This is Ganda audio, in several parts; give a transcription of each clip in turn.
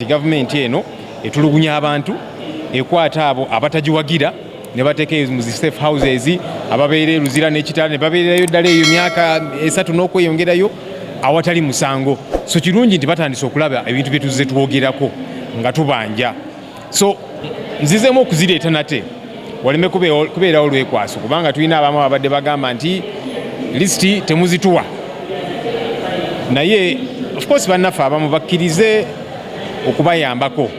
Gavumenti eno etulugunya abantu ekwata abo abatagiwagira ne bateeka mu safe houses ababeera eruzira n'ekitala ne babeerayo ddala eyo myaka 3 n'okweyongerayo awatali musango. So kirungi nti batandise okulaba ebintu bye tuzze twogerako nga tubanja. So nzizemu okuzireeta nate waleme kubeerawo olwekwaso kubanga tulina abamu abadde bagamba nti listi temuzituwa. Naye of course bannaffe abamu bakkirize okubayambako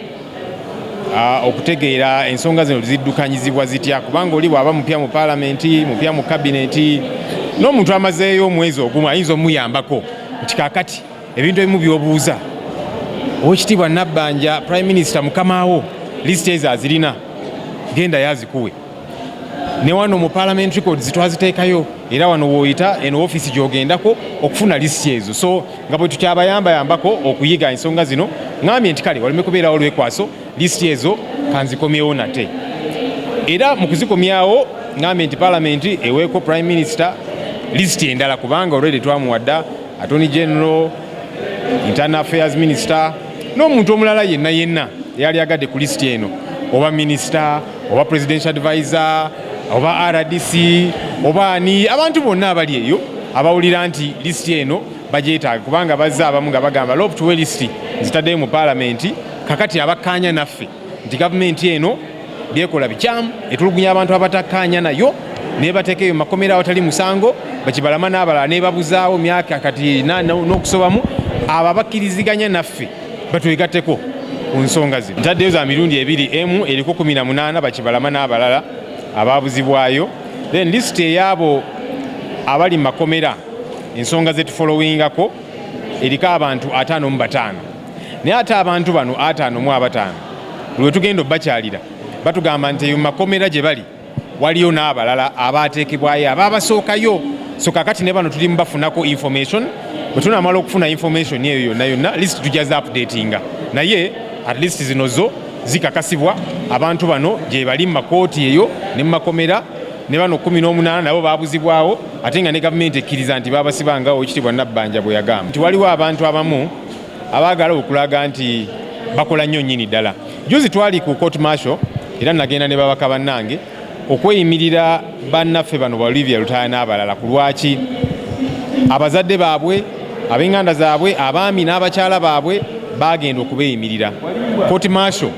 okutegeera ensonga zino ziddukanyizibwa zitya kubanga oli bw'aba mupya mu palamenti mupya mu kabineti n'omuntu amazeeyo omwezi ogumu ayinza omuyambako nti kaakati ebintu ebimu by'obuuza Oweekitiibwa Nabbanja Prime Minister mukamaawo lisiti ezo azirina genda yazikuwe ne wano mu parliament records twaziteekayo era wano wooyita eno office gy'ogendako okufuna lisiti ezo. So nga bwe tukyabayambayambako okuyiga ensonga zino ngambye nti kale waleme kubeerawo olwekwaso lisiti ezo kanzikomyewo nate. Era mu kuzikomyawo ngambye nti parliament eweeko Prime Minister lisiti endala kubanga already twamuwadda Attorney General, Internal Affairs Minister n'omuntu omulala yenna yali agadde ku lisiti eno oba Minister oba Presidential Advisor oba RDC oba ani abantu bonna abali eyo abawulira nti lisiti eno bagyetaaga kubanga bazza abamu nga bagamba lopu tuwe lisiti zitaddeyo mu palamenti kakati abakkaanya naffe nti gavumenti eno byekola bikyamu etulugunya abantu abatakkaanya nayo nebateekeyo makomera awatali musango bakibalama n'abalala nebabuzaawo myaka kati n'okusobamu abo bakkiriziganya naffe batwegatteko ku nsonga zino. Ntaddeyo za mirundi ebiri emu eriko 18 bakibalama n'abalala ababuzibwayo. Then list eyabo abali makomera ensonga zetufollowingako eriko abantu 55 naye ate abantu bano 55 lwe tugenda obakyalira batugamba nti makomera gye bali waliyo n'abalala abateekebwayo ababasookayo. So kakati ne bano tuli mubafunako information bwe tunamala okufuna information eyo yonna list tujaza updatinga naye at least zino zo zikakasibwa abantu bano gye bali mu makooti eyo ne mu makomera ne bano 18 nabo babuzibwawo ate nga ne gavumenti ekkiriza nti babasibangawo Oweekitiibwa Nabbanja bwe yagamba nti waliwo abantu abamu abaagala okulaga nti bakola nnyo nnyini ddala. Juzi twali ku court martial era nagenda ne babaka bannange okweyimirira bannaffe bano Olivia Lutaya n'abalala ku lwaki abazadde baabwe ab'enganda zaabwe abaami n'abakyala baabwe bagenda okubeeyimirira. Court martial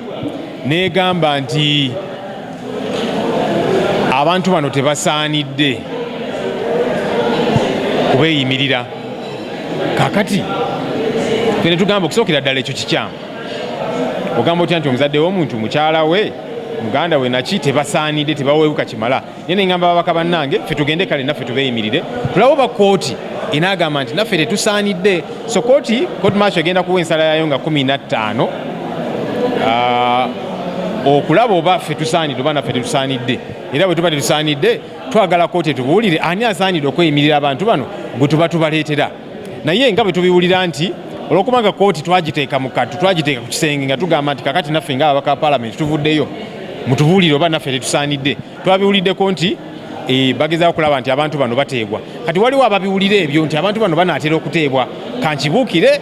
negamba nti abantu bano tebasaanidde kubeeyimirira. Kakati fene tugamba okusookera ddala ekyo kikyamu ogamba otya nti omuzadde w'omuntu mukyala we muganda we naki tebasaanidde tebaweewuka kimala. Naye nengamba babaka bannange ffe tugende kale naffe tubeeyimirire tulabe oba kooti inaagamba nti naffe tetusaanidde. So court martial egenda kuwa ensala yayo nga 15 okulaba oba ffe tusaanidde oba naffe tetusaanidde. Era bwe tuba tetusaanidde twagala kooti etubuulire ani asaanidde okweyimirira abantu bano bwe tuba tubaleetera. Naye nga bwe tubiwulira nti olwokubanga kooti twagiteeka mu kattu twagiteeka ku kisenge nga tugamba nti kakati naffe nga ababaka ba palamenti tuvuddeyo mutubuulire oba naffe tetusaanidde. Twabiwuliddeko nti bagezaako okulaba nti abantu bano bateebwa. Kati waliwo ababiwulira ebyo nti abantu bano banaatera okuteebwa kankibuukire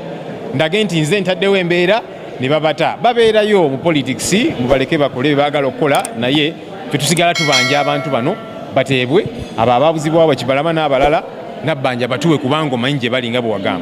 ndage nti nze ntaddewo embeera ne babata babeerayo mu politics mubaleke bakole baagala okukola naye ffe tusigala tubanja abantu bano bateebwe abo ababuzibwawo bakibalama n'abalala Nabbanja batuwe kubanga omanyi gye bali nga bwe wagamba.